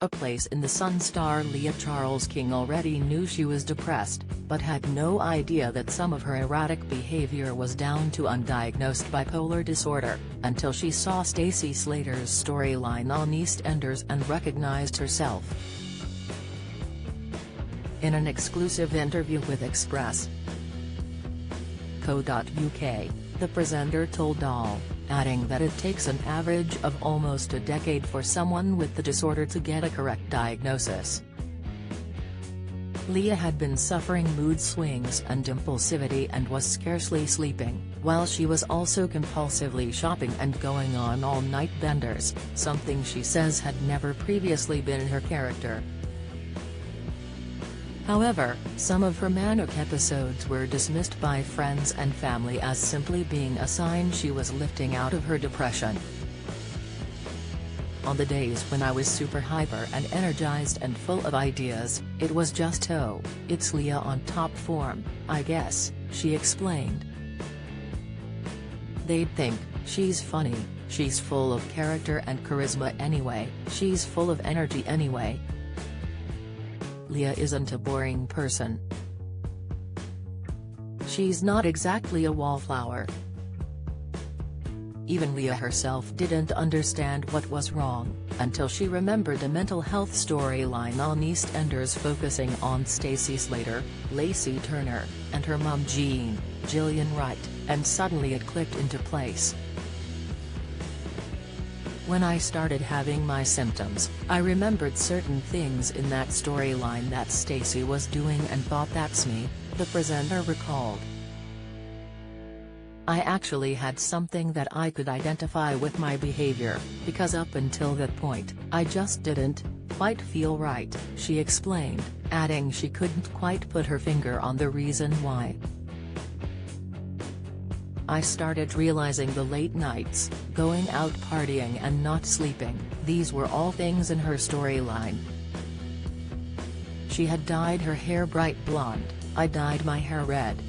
A Place in the Sun star Leah Charles King already knew she was depressed, but had no idea that some of her erratic behavior was down to undiagnosed bipolar disorder, until she saw Stacey Slater's storyline on EastEnders and recognized herself. In an exclusive interview with Express.co.uk, the presenter told Doll, adding that it takes an average of almost a decade for someone with the disorder to get a correct diagnosis. Leah had been suffering mood swings and impulsivity and was scarcely sleeping, while she was also compulsively shopping and going on all-night benders, something she says had never previously been in her character. However, some of her manic episodes were dismissed by friends and family as simply being a sign she was lifting out of her depression. On the days when I was super hyper and energized and full of ideas, it was just "oh, it's Leah on top form, I guess," she explained. "They'd think, she's funny, she's full of character and charisma anyway, she's full of energy anyway. Leah isn't a boring person. She's not exactly a wallflower." Even Leah herself didn't understand what was wrong, until she remembered a mental health storyline on EastEnders focusing on Stacey Slater, Lacey Turner, and her mum Gillian Wright, and suddenly it clicked into place. "When I started having my symptoms, I remembered certain things in that storyline that Stacey was doing and thought that's me," the presenter recalled. "I actually had something that I could identify with my behavior, because up until that point, I just didn't quite feel right," she explained, adding she couldn't quite put her finger on the reason why. "I started realizing the late nights, going out partying and not sleeping, these were all things in her storyline. She had dyed her hair bright blonde, I dyed my hair red.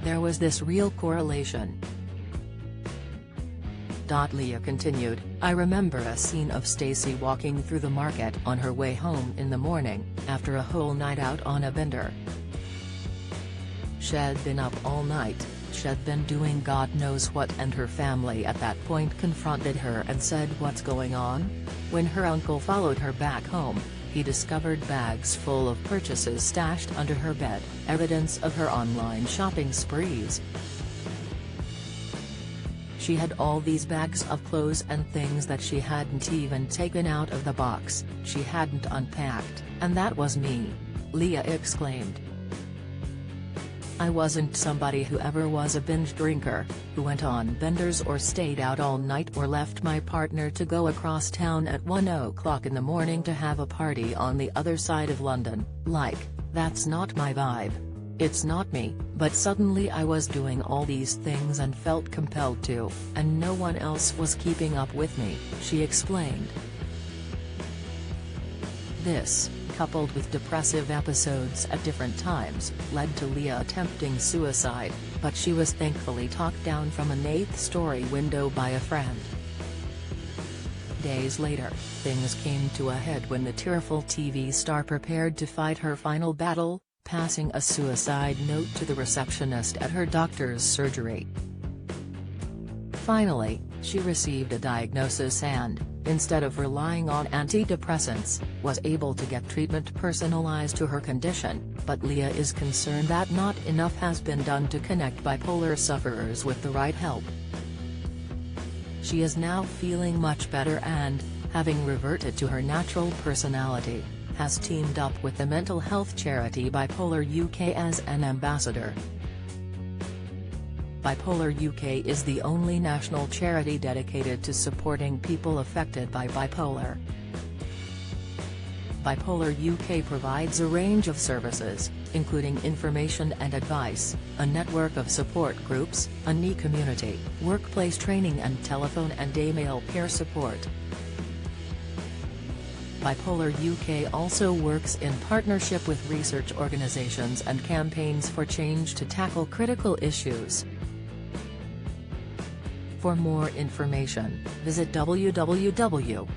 There was this real correlation." Leah continued, "I remember a scene of Stacey walking through the market on her way home in the morning, after a whole night out on a bender. She'd been up all night, she'd been doing God knows what, and her family at that point confronted her and said, 'What's going on?' When her uncle followed her back home, he discovered bags full of purchases stashed under her bed, evidence of her online shopping sprees. She had all these bags of clothes and things that she hadn't even taken out of the box, she hadn't unpacked, and that was me," Leah exclaimed. "I wasn't somebody who ever was a binge drinker, who went on benders or stayed out all night or left my partner to go across town at 1 o'clock in the morning to have a party on the other side of London, that's not my vibe. It's not me, but suddenly I was doing all these things and felt compelled to, and no one else was keeping up with me," she explained. This, coupled with depressive episodes at different times, led to Leah attempting suicide, but she was thankfully talked down from an 8th story window by a friend. Days later, things came to a head when the tearful TV star prepared to fight her final battle, passing a suicide note to the receptionist at her doctor's surgery. Finally, she received a diagnosis and, instead of relying on antidepressants, was able to get treatment personalized to her condition, but Leah is concerned that not enough has been done to connect bipolar sufferers with the right help. She is now feeling much better and, having reverted to her natural personality, has teamed up with the mental health charity Bipolar UK as an ambassador. Bipolar UK is the only national charity dedicated to supporting people affected by bipolar. Bipolar UK provides a range of services, including information and advice, a network of support groups, a NE community, workplace training and telephone and email peer support. Bipolar UK also works in partnership with research organisations and campaigns for change to tackle critical issues. For more information, visit www.bipolaruk.org.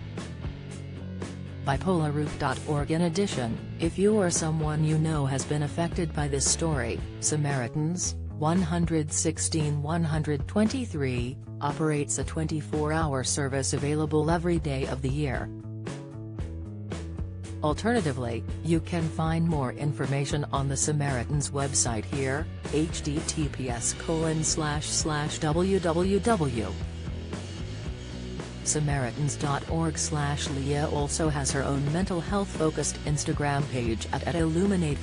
bipolarroof.org. In addition, if you or someone you know has been affected by this story, Samaritans, 116-123, operates a 24-hour service available every day of the year. Alternatively, you can find more information on the Samaritans website here, https://www. Samaritans.org/Leah also has her own mental health-focused Instagram page at @illuminate.